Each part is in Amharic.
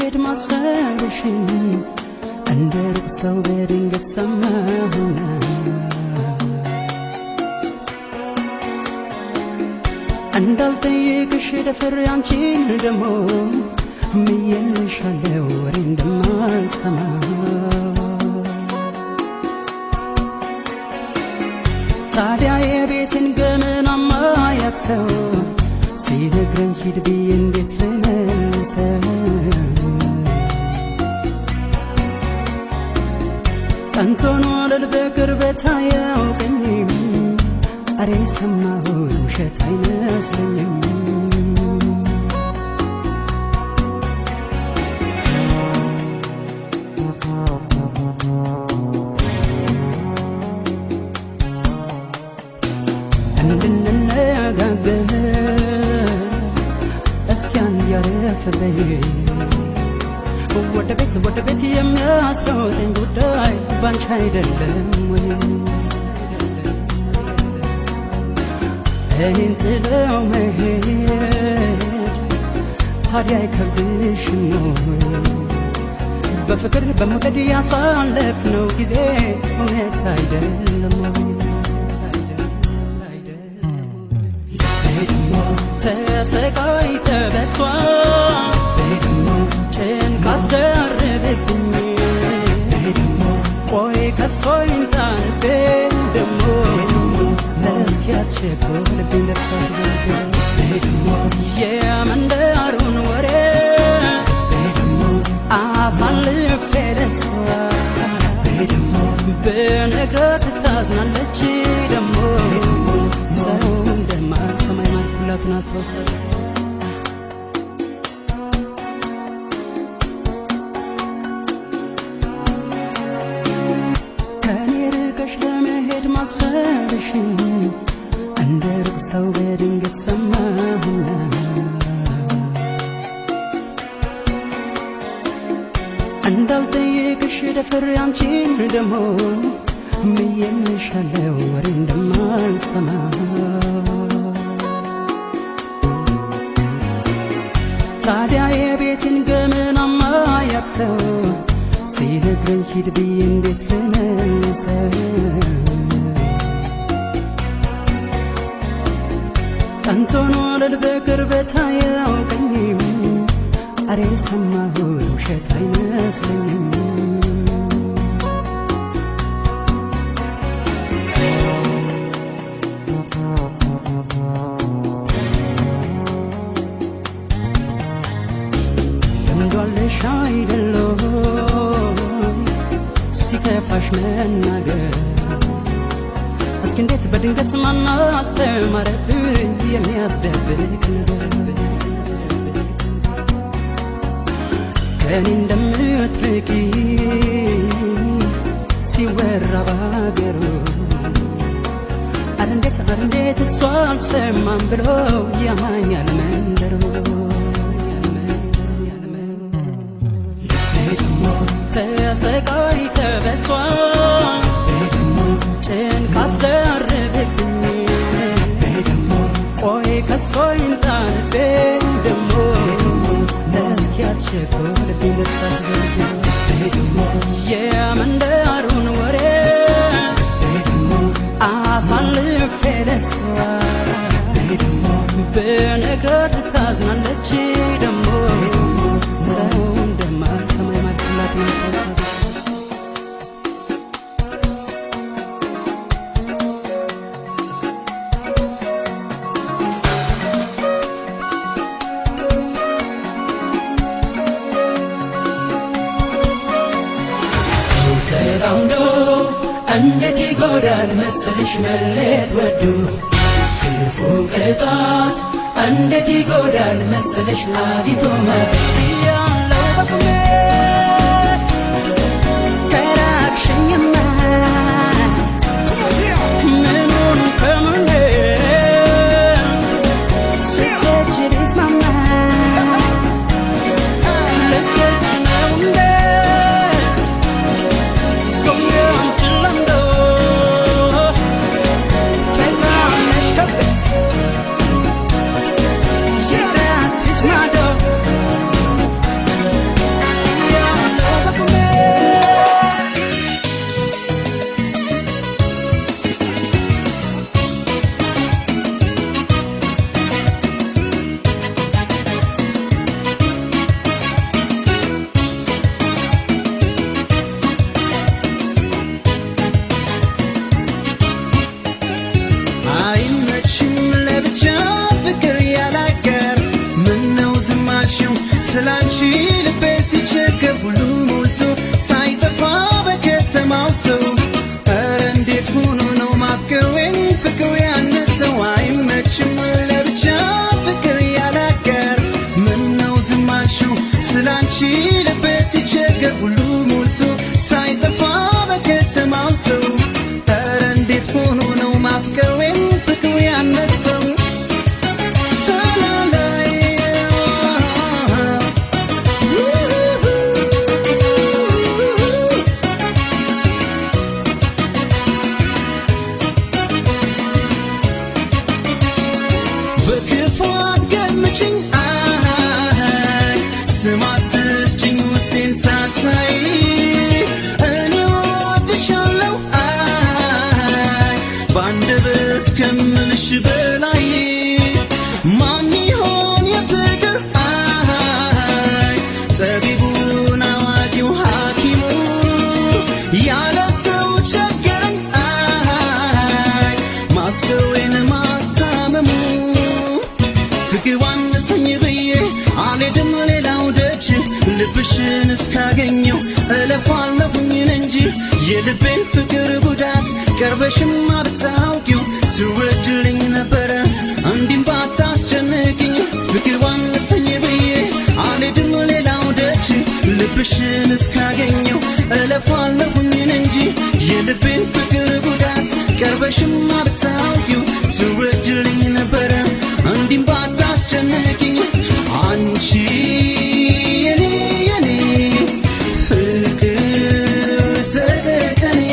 ለመሄድ ማሰብሽን እንደ ሩቅ ሰው በድንገት ሰማሁና እንዳልጠይቅሽ ደፍሬ አንቺን ደሞ ምዬልሻለሁ ወሬ እንደማልሰማ ታዲያ የቤትን ገመናማ ያክሰው ሲነግረኝ ሂድ ብዬ እንዴት ልመልሰው ቀንቶን ወለል በቅርበት አያውቀኝም አሬ ሰማሁት ውሸት አይመስለኝም እንድንነጋገር እስኪያን ያረፈበይ ወደ ቤት የሚያስሮጠኝ ጉዳይ ባንቺ አይደለም ወይ እኔን ጥለው መሄድ ታዲያ አይከብድሽም ወይ በፍቅር በመውደድ ያሳለፍነው ጊዜ እውነት አይደለም ተሰቃይተ በሷ ጭንቀት ደርብብኝ ቆይ ከሶይ እንታንቤ ደሞ ለስኪያት ሸኮልብኝ ደርሳት ዘንድ የመንደሩን ወሬ አሳልፌ ለሷ ብነግራት ታዝናለች ደሞ ሰው እንደማልሰማይ ማልኩላትን አስታውሳት ከኔ ርቀሽ ለመሄድ ማሰብሽን እንደ ሩቅ ሰው በድንገት ሰማሁና እንዳልጠይቅሽ ደፍሬ አንቺን ደሞ ምዬልሻለሁ ወሬ እንደማልሰማ ታዲያ የቤትን ገመናማ ያክሰው ሲነግረኝ ሂድ ብዬ እንዴት ልመልሰው ቀንቶን ወለል በቅርበት አያውቀኝም አሬ ሰማሁት ውሸት አይመስለኝም ለምዷለሽ አይደለም ሲከፋሽ መናገር እስኪ እንዴት በድንገት ማን አስተማረብኝ የሚያስደብቅ ነገር ከኔ እንደምትርቂ ሲወራ ባገሩ አረ እንዴት እሷ አልሰማም ብሎ ያማኛል መንደሩ ተሰቃይተ በሷ ጭንቀት ደርብብኝ ቆይ ከሶይ እንታንቤ ደሞ ለስኪያት ሸኮልብኝ ደርሳት ዘንድ የመንደሩን ወሬ አሳልፌ ለሷ ብነግራት ታዝናለች ደሞ ሰው እንደማልሰማይ ማልኩላት ማልኩላት ተራምዶ እንዴት ይጎዳል መሰልሽ መለየት ወዱ ክፉ ቅጣት እንዴት ይጎዳል መሰልሽ አግኝቶ ያለው በቁሜ ከራቅሽኝማ ምኑን ከሙኔ ስትሄጂ ልስማማ ልትሄጂ ነው እንዴ ሲቸገር ሁሉ ሞልቶ ሳይጠፋ በከተማው ሰው ኧረ እንዴት ሆኖ ነው ማፍቀሬን ፍቅር ያነሰው አይመችም ለብቻ ፍቅር ያላጋር ምነው ዝም አልሽው ስላንቺ ልቤ ሲቸገር ሁሉ ሞልቶ ሳይጠፋ በከተማው ሰው ኧረ እንዴት ሆኖ ነው ማፍቀሬን ፍቅር ያነሰው በላይ ማን ይሆን የፍቅር ጠቢቡን አዋቂው ሐኪሙ ያለ ሰው ቸገረኝ ማፍቀሬን ማስታመሙ ፍቅር ዋነሰኝ ብዬ አልሄድም ሌላው ደጅ ልብሽን እስካገኘው እለፋለሁኝ እንጂ የልቤን ፍቅር ጉዳት ቀርበሽማ ብታውቂው ትወጂልኝ ነበረ እንዲም ባታስጨንቅኝ ፍቅር ዋነሰኝ ብዬ አልሄድም ሌላው ደጅ ልብሽን እስካገኘው እለፋለሁኝ እንጂ የልቤን ፍቅር ጉዳት ቀርበሽማ ብታውቂው ትወጂልኝ ነበረ እንዲም ባታስጨንቅኝ አንቺ የኔ ፍቅር ሰቀቀኔ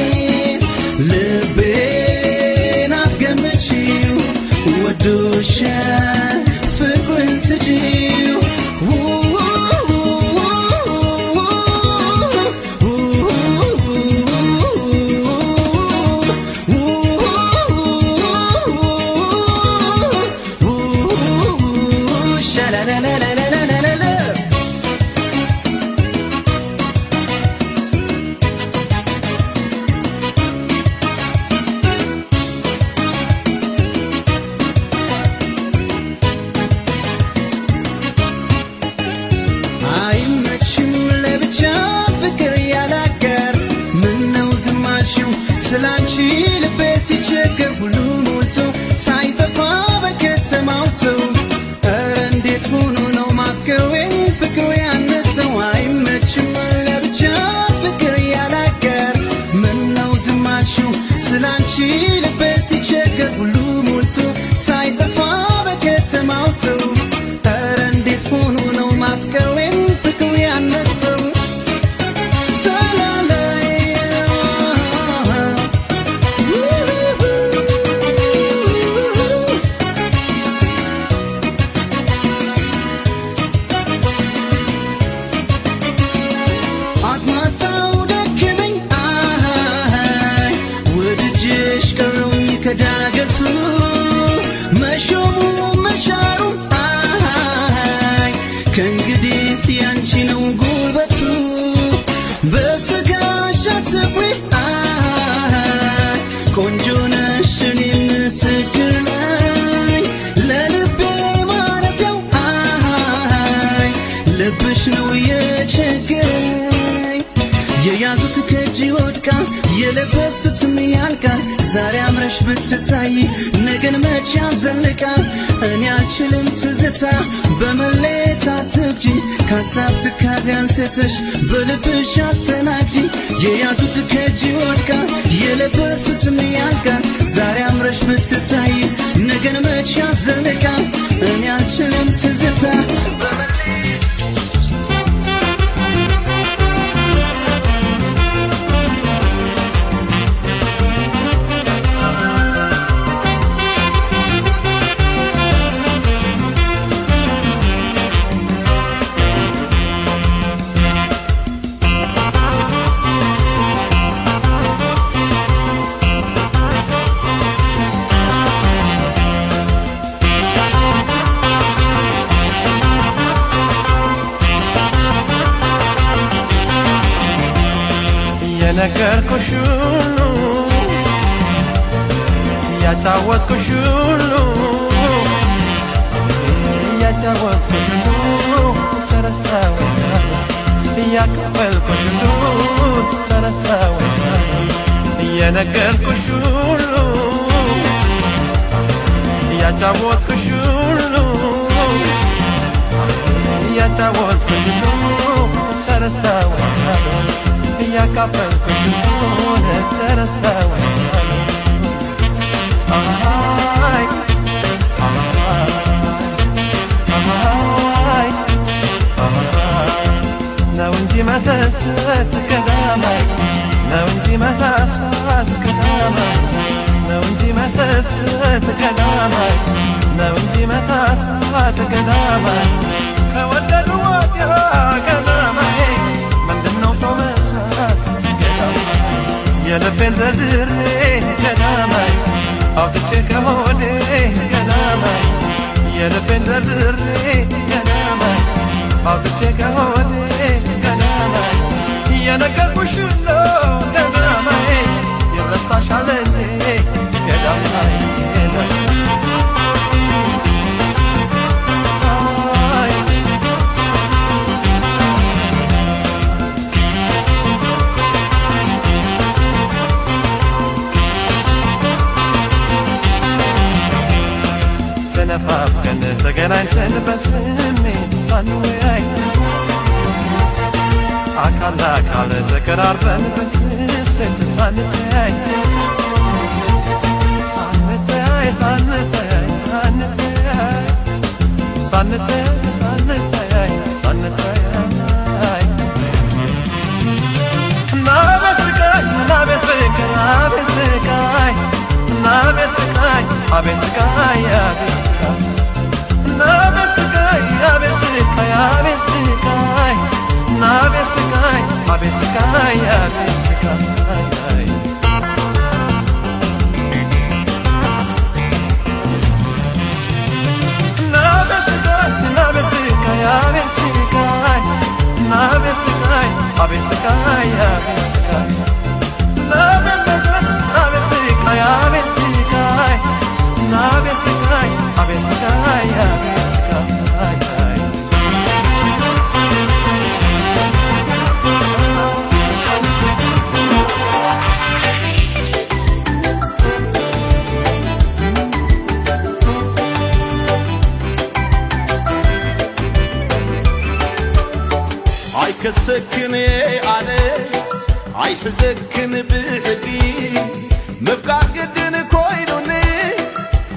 ልቤን አትገምቺው ወዶሻል ፍቅርን ስጪው ስላንቺ ልቤ ሲቸገር ሁሉ ሞልቶ ሳይጠፋ በከተማው ሰው ኧረ እንዴት ሆኖ ነው ማፍቀሬን ፍቅር ያነሰው አይመችም ለብቻ ፍቅር ያላጋር ምነው ዝም አልሽው ስላንቺ ልቤ ሲቸገር ሁሉ ሞልቶ ሳይጠፋ በከተማው ሰው ኧረ እንዴት ሆኖ ነው ማፍቀሬን ፍቅር ያነሰው ከዳገቱ መሾሙ መሻሩ ከእንግዲህ ሲያንቺ ነው ጉልበቱ በስጋሽ አትኩሪ ቆንጆ ነሽ እኔ ምስክር ነኝ ለልቤ ማረፊያው ልብሽ ነው የቸገረኝ የያዙት ከእጅ ይወድቃል የለበሱትም ያልቃል ዛሬ አምረሽ ብትታይ ነገን መቼ ያዘልቃል እኔ አልችልም ትዝታ በመለየት አትግጂኝ ከሀሳብ ትካዜ አንስተሽ በልብሽ አስተናግጂኝ የያዙት ከእጅ ይወድቃል የለበሱትም ያልቃል ዛሬ አምረሽ ብትታይ ነገን መቼ ያዘልቃል እኔ አልችልም ትዝታ በመለየት የነገርኩሽ ሁሉ ያጫወትኩሽ ሁሉ ያጫወትኩሽ ሁሉ ጨረሰው ያካፈልኩሽ ሁሉ ተረሳው የነገርኩሽ ሁሉ ያጫወትኩሽ ሁሉ ያጫወትኩሽ ሁሉ ተረሳው ያካፈልኩሽ ሁሉ ተረሳው አይ ነው እንጂ መሰሰት ቀዳማይ ነው እንጂ መሳሳት ቀዳማይ ነው እንጂ መሰሰት ቀዳማይ ነው እንጂ መሳሳት ቀዳማይ ከወደዱ ወዲያ ቀዳማይ ምንድነው ሰው መሳት ቀዳማይ የልቤን ዘርዝሬ ቀዳማይ አውጥቼ ከሆዴ ቀዳማይ የልቤን ዘርዝሬ ቀዳማይ አውጥቼ ከሆዴ ቀዳማይ የነገርኩሽ ሁሉ ቀዳማይ ይረሳሻል እንዴ ቀዳማይ ተነፋፍቀን ተገናኝተን በስሜት ሳንወያይ አካል ለአካል ተቀራርበን በስስት ሳንተያይ ሳንተያይ ሳንተያይ ሳንተያይ ሳንተያይ ሳንተያይ ሳንተያይ ናቤት ስቃይ ናቤት ፍቅር አቤት ስቃይ ናቤት ስቃይ አቤት ስቃይ አቤት ስቃይ ናቤት ስቃይ አቤት ስቃይ አቤት ስቃይ ናቤት ስቃይ አቤት ስቃይ አቤት ስቃይ ናቤት ስቃይ ናቤት ስቃይ አቤት ስቃይ ናቤት ስቃይ አቤት ስቃይ አቤት ስቃይ ናቤት ስቃይ አቤት ስቃይ ናቤት ስቃይ አቤት ስቃይ አቤት ስቃይ كسكن علي عيحزكن بحدي مفقع قدن كوينوني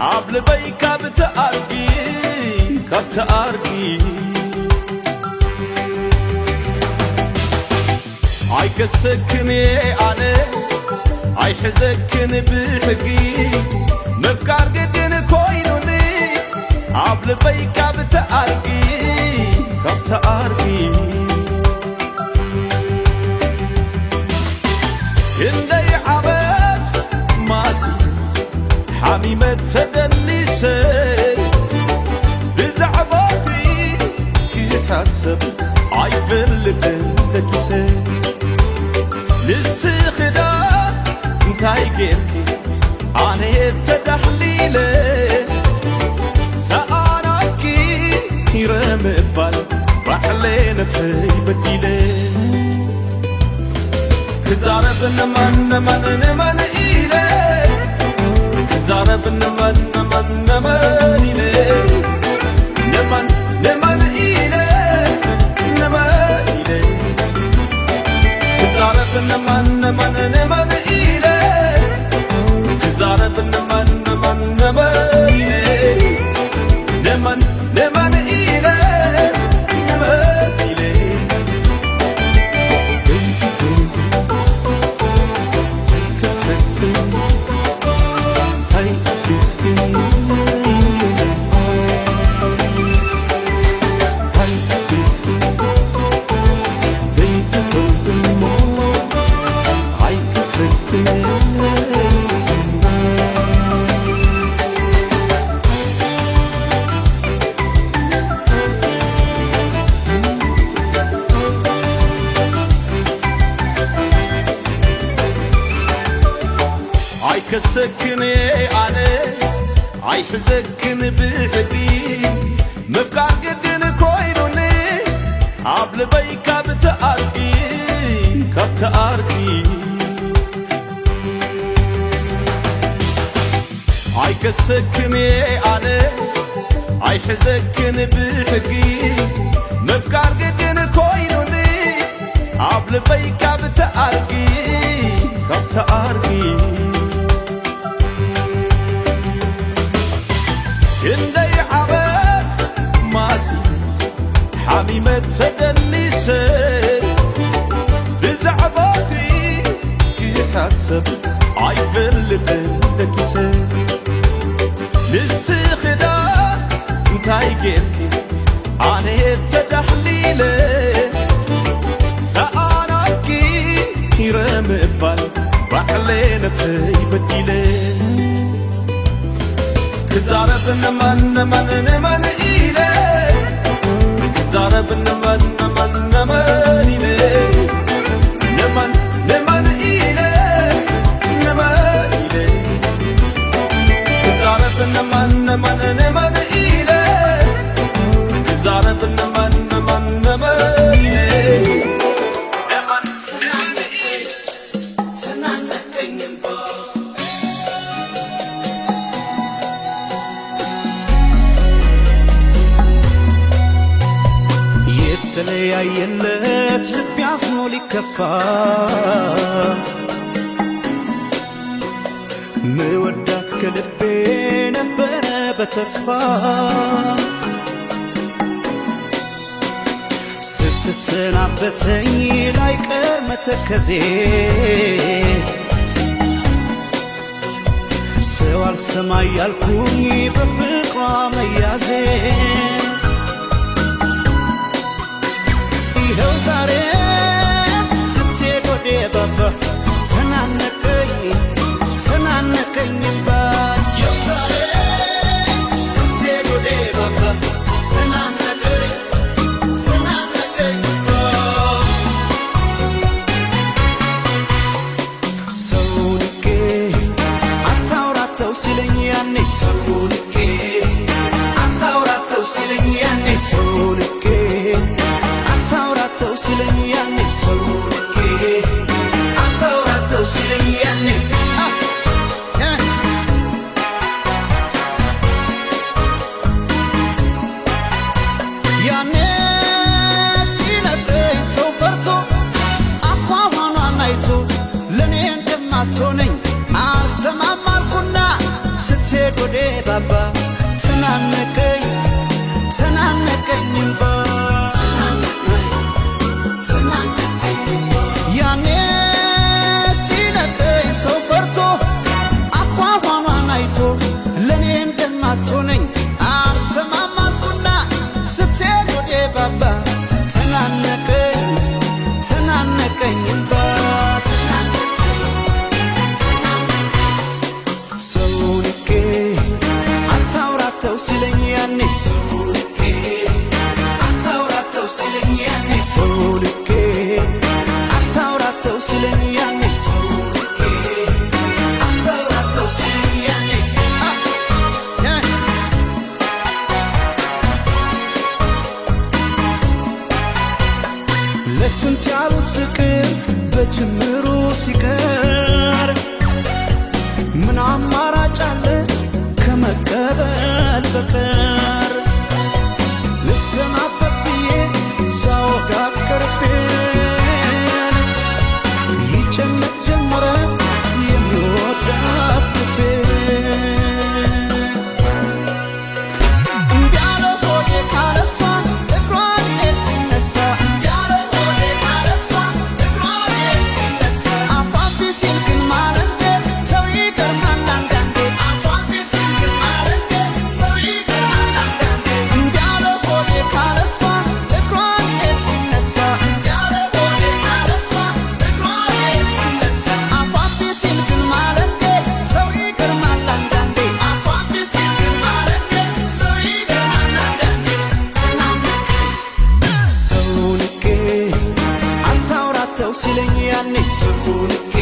عبل بيكا بتأرقي كتأرقي عيكسكن علي عيحزكن بحدي مفقع قدن كوينوني عبل بيكا بتأرقي كتأرقي إندي عبد ماسي حميمة تدنيسي بزعباتي كي حسب عيفر لبندكسي للسخدات انتاي جيركي أنا يتدحليلي سأناكي يرمبال رحلي نفسي بديلي كزارب نمن نمن نمن إلي كزارب نمن نمن نمن إلي نمن نمن إلي نمن إلي كزارب نمن نمن نمن إلي كزارب نمن نمن نمن إلي نمن نمن إلي نمن إلي كسكني علي عيحزكن بحدي مفقع قدن كوينوني عبل بيكا بتأرقي ካብተኣርቂ ኣይከሰክሜ ኣነ ኣይሕዘክን ብሕጊ ምፍቃር ግድን ኮይኑኒ ኣብ ልበይ ካብተኣርቂ ክንደይ ዓመት ማሲ ሓሚመት ተደኒሰ ብዛዕባኺ ክሓሰብ ኣይፈልጥን ደቂሰ ንስኽዳ እንታይ ጌርኪ ኣነ ተዳሕሊለ ሰኣናኪ ይረምእባል ባዕለ ነፍሰይ በዲለ ክዛረብ ነመን ኢለ ክዛረብ ነመን ኢለ ነመን ኢለ ክዛረብ ነመን ኢለ ክዛረብ ነመን ኢለ የተለያየለት ልብ ያዝኖ ሊከፋ ምወዳት ከልቤ ነበረ በተስፋ ስትሰናበተኝ ላይቀር መተከዜ ሰው አልሰማ ያልኩኝ በፍቅሯ መያዜ ይኸው ዛሬ ስትሄድ ወዴ ባባ ተናነቀኝ ባየው ዛሬ ስትሄድ ወዴ ባባ ተናነቀኝ ሰው ንቄ አታውራተው ሲለኝ ያኔ ሰው ንቄ አታውራተው ሲለኝ ያኔ ሰው ንቄ አታውራተው ሲለኝ ያኔ ሰው ንቄ አታውራተው ሲለኝ ያኔ ያኔ ሲነግረኝ ሰው ፈርቶ አኳኋኗን አይቶ ለእኔ እንደማትሆነኝ አልሰማም አልኩና ስትሄድ ወዴ ባባ ተናነቀኝ እምባ ያኔ ሲነግረኝ ሰው ፈርቶ አኳኋኗን አይቶ ለእኔ እንደማትሆነኝ አልሰማም አልኩና ስትሄድ ወዴ ባባ ተናነቀኝ እምባ ሰው ንቄ አታውራተው ሲለኝ ያኔ ሰው ንቄ አታውራተው ሲለኝ ያኔ ሰው ንቄ አታውራተው ሲለኝ ያኔ ሰው ንቄ አታውራተው ሲለኝ ያኔ ለስንት ያሉት ፍቅር በጅምሩ ሲቀር ምን አማራጭ አለ ከመቀበል በቀር ልሰናበት ብዬ ሳወጋት ቀርቤን ይጨነቅ ጀመረ የሚወዳት ልቤን እምቢ አለ ሆዴ ካለሷ እግሯን ሲነሳ እምቢ አለ ሆዴ ካለሷ እግሯን ሲነሳ አፏፊ ሲል ግን ማለቴ ሰው ይገርማል አንዳንዴ አፏፊ ሲል ግን ማለቴ ሰው ይገርማል አንዳንዴ እምቢ አለ ሆዴ ካለሷ እግሯን ሲነሳ እምቢ አለ ሆዴ ካለሷ እግሯን ሲነሳ አፏፊ ሲል ግን ማለቴ ሰው ይገርማል አንዳንዴ አፏፊ ሲል ግን ማለቴ ሰው ይገርማል አንዳንዴ ሰው ንቄ አታውራተው ሲለኝ ያኔ ሰው ንቄ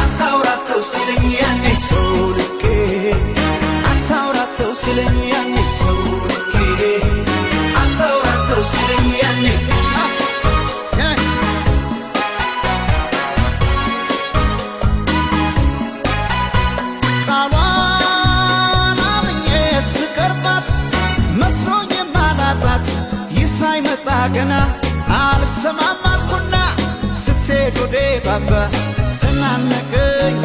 አታውራተው ሲለኝ ያኔ ሰው ንቄ አታውራተው ሲለኝ ያኔ ሰው ንቄ አታውራተው ሲለኝ ያኔ ባባ ተናነቀኝ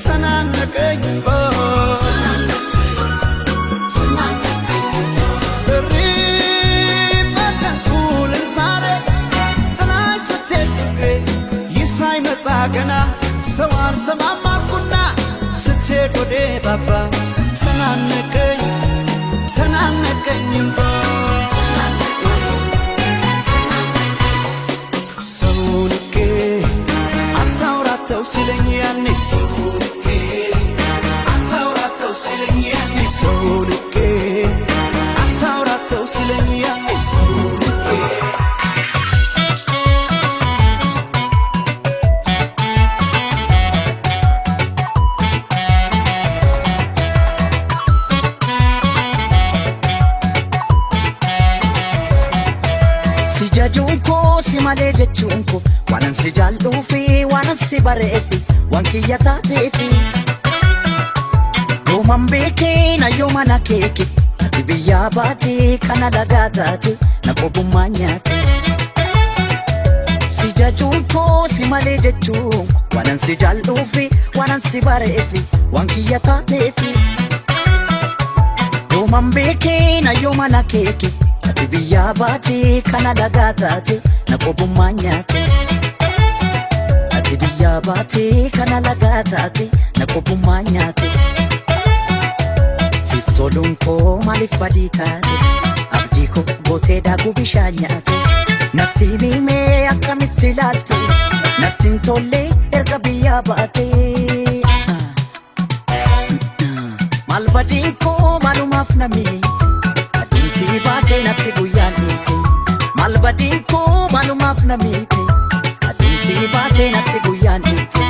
ተናነቀኝ እሪ በከንቱ ልንሳሬ ጥላሽ ስትሄድ ፍቅሬ ይሳይመጣ ገና ሰው አልሰማም አልኩና ስትሄድ ወዴ ባባ ተናነቀኝ ተናነቀኝ ሰውንቄ አታውራተው ሲለኝ ያኔ ሰውንቄ አታውራተው ሲለኝ ያኔ ሰውንቄ አታውራተው ሲለኝ ያኔ ሰውንቄ Junko si male jechunko wanan si jallufi wanan si barefi wankiyya taateefi yooman beekee na yoomana keeke ati biyyaa baate kana lagaa taate na qobummaa nyaate si jajunko si male jechunko wanan si jallufi wanan si barefi wankiyya taateefi yooman beekee na yoomana keeke ati biyyaa baate kana lagaa taate na qobummaa nyaate ati biyyaa baate kana lagaa taate na qobummaa nyaate siif toluun koo maaliif badii taate abdii koo gootee daakuu bishaan nyaate natti himee akkamitti ilaalte natti hin tolle erga biyyaa baate maal badiin koo maalumaaf na miite si baate natti guyyaan miite maal badiin koo maalumaaf na miite aduun si baate natti guyyaan miite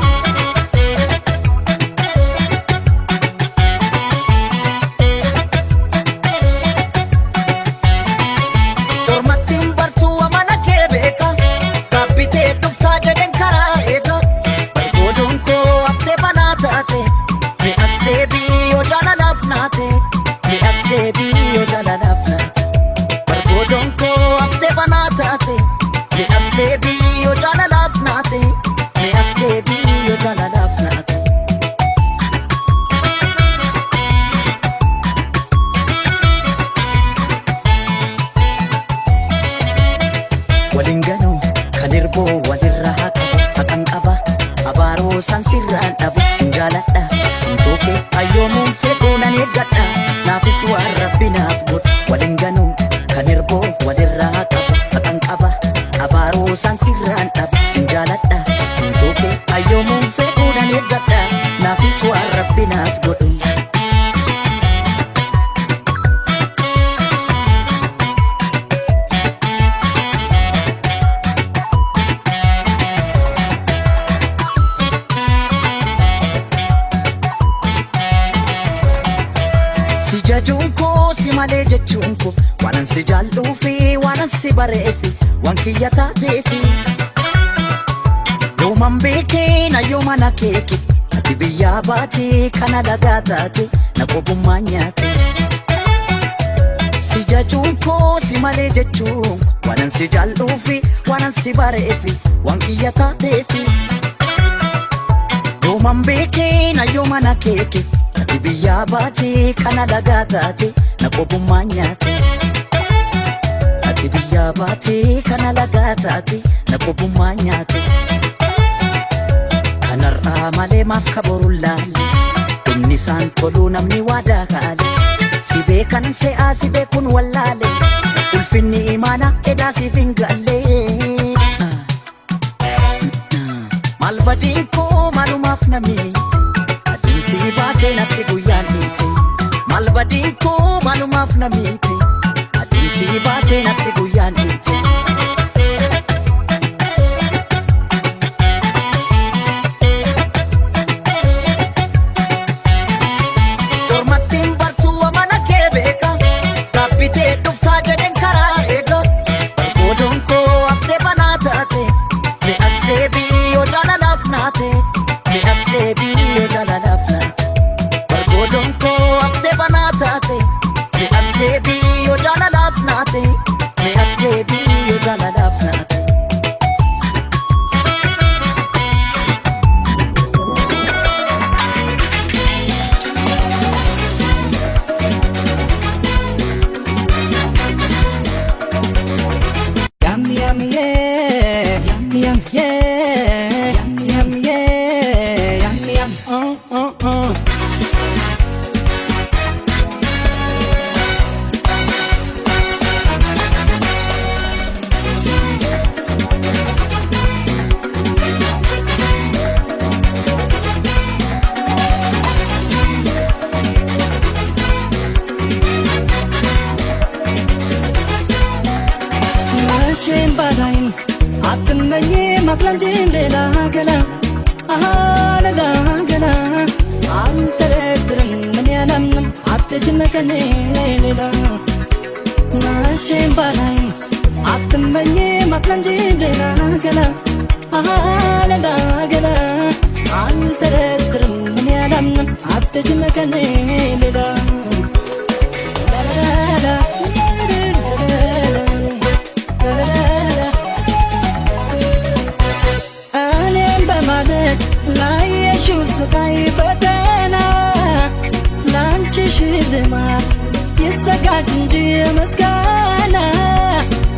dormattiin bartuu amala kee beeka gaabbitee dhuftaa jedhen karaa eega bargoodoon koo haftee banaa taate mi as deebii yoo jaalalaaf naate mi as deebii yoo jaalalaaf naate bargoodoon koo haftee banaa taate mi as deebii yoo jaalalaaf naate mi as deebii yoo jaalalaaf naate waliin ganoo kan hirboo walirra haqa haqan qaba abaaroo san sirraan dhabu sin jaaladha Toke ayyoomuun fedhuu nan eeggadha naafis waan rabbi naaf godhu waliin ganuu kan hirboo walirraa qabu haqan qaba abaaroo san sirraan dhabu sin jaaladha Toke ayyoomuun fedhuu nan eeggadha naafis waan rabbi naaf godhu Junko si male jechunko wanan si jallufi wanan si barefi wankiyya taateefi yooman beekee na yoomana keeke ati biyyaa baate kana lagaa taate na qobummaa nyaate si jajunko si male jechunko wanan si jallufi wanan si barefi wankiyya taateefi yooman beekee na yoomana keeke ati biyyaa baate kana lagaa taate na qobummaa nyaate ati biyyaa baate kana lagaa taate na qobummaa nyaate kanarraa malee maaf kaboruun laalle inni isaan toluu namni waadaa kaale si beekan se'aa si beekun wallaale ulfinni imaana edaa siif hin galle maal badiin koo maalumaaf na miite si baate natti guyyaan miite maal badiin koo maalumaaf na miite aduun si baate natti guyyaan miite dormattiin bartuu amala kee beeka gaabbitee dhuftaa jedhen karaa eega bargoodoon koo haftee banaa taate mi as deebii yoo jaalalaaf naate mi as deebii yoo jaalalaaf naate bargoodoon koo haftee banaa taate mi as deebii yoo jaalalaaf naate mi as deebii አትመኝ ማክለምጂም ሌላ ገላ ሌላ ገላ አልጠረጥርም ምን ያላምንም አትችም ከኔ ሌላ መቼም ባላይ አትመኝ ማክለምጂም ሌላ ገላ ሌላ ገላ አልጠረጥርም ምን ያላምንም አትችም ከኔ ሌላ ላየሽው ስቃይ ፈተና ላንቺ ሽልማት ይዘጋጅ እንጂ ምስጋና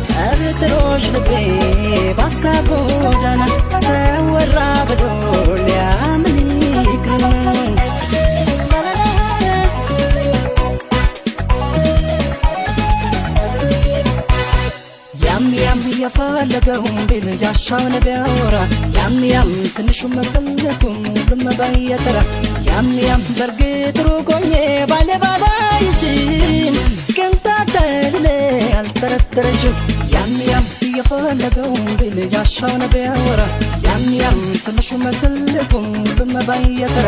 ጠርጥሮሽ ልቤ ባሳብ ጎዳና ተወራ ብሎ ሊያምን ይቅር ያም ያም የፈለገውን ቢል ያሻውን ቢያወራ ያም ያም ትንሹም ትልቁም ሁሉም ባየጠራ ያም ያም በርግጥ ሩቆኜ ባለ ባላይሽም ቅንጣተል አልጠረጠረሽም ያም ያም የፈለገውን ቢል ያሻውን ቢያወራ ያም ያም ትንሹም ትልቁም ሁሉም ባየጠራ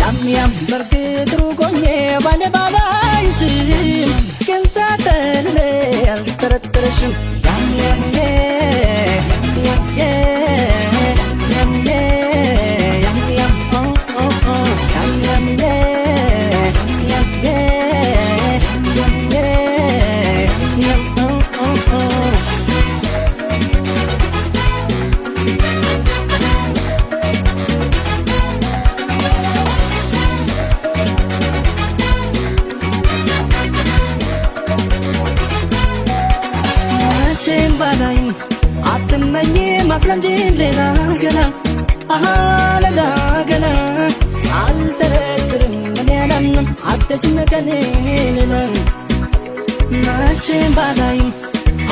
ያም ያም በርግጥ ሩቆኜ ባለ ባላይሽም ቅንጣተል አልጠረጠረሽም ባላይ አትመኝ ማክለምጂም ሌላ ገላ ሌላ ገላ አልጠረጥርም ምን ያላምንም አትችም ከኔ ሌላ መቼም ባላይ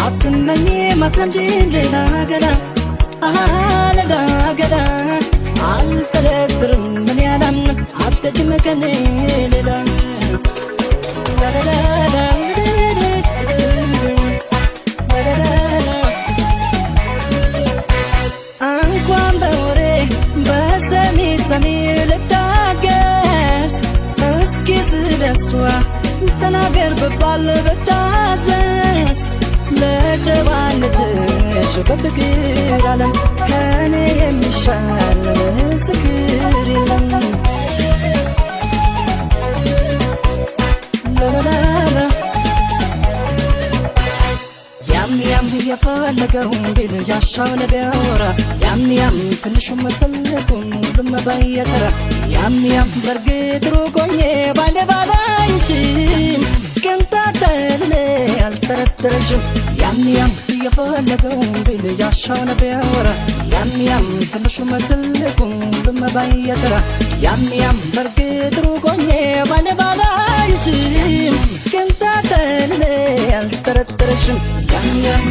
አትመኝ ማክለምጂም ሌላ ገላ ሌላ ገላ አልጠረጥርም ምን ያላምንም አትችም ከኔ ሌላ ሰሚ ልታገስ እስኪ ስለሷ ተናገር ብባል ብታዘዝ ለጀባነትሽ በፍቅር ዓለም ከኔ የሚሻል ምስክር የለም ያም ያም የፈለገውን ቢል ያሻውን ቢያወራ ያም ያም ትንሹም ትልቁም ሁሉም ባየጠራ ያም ያም በርግጥ ሩቆኜ ባለ ባላይሽም ቅንጣተል አልጠረጠረሽም ያም ያም የፈለገውን ቢል ያሻውን ቢያወራ ያም ያም ትንሹም ትልቁም ሁሉም ባየጠራ ያም ያም በርግጥ ሩቆኜ ባለ ባላይሽም ቅንጣተል አልጠረጠረሽም ያም ያም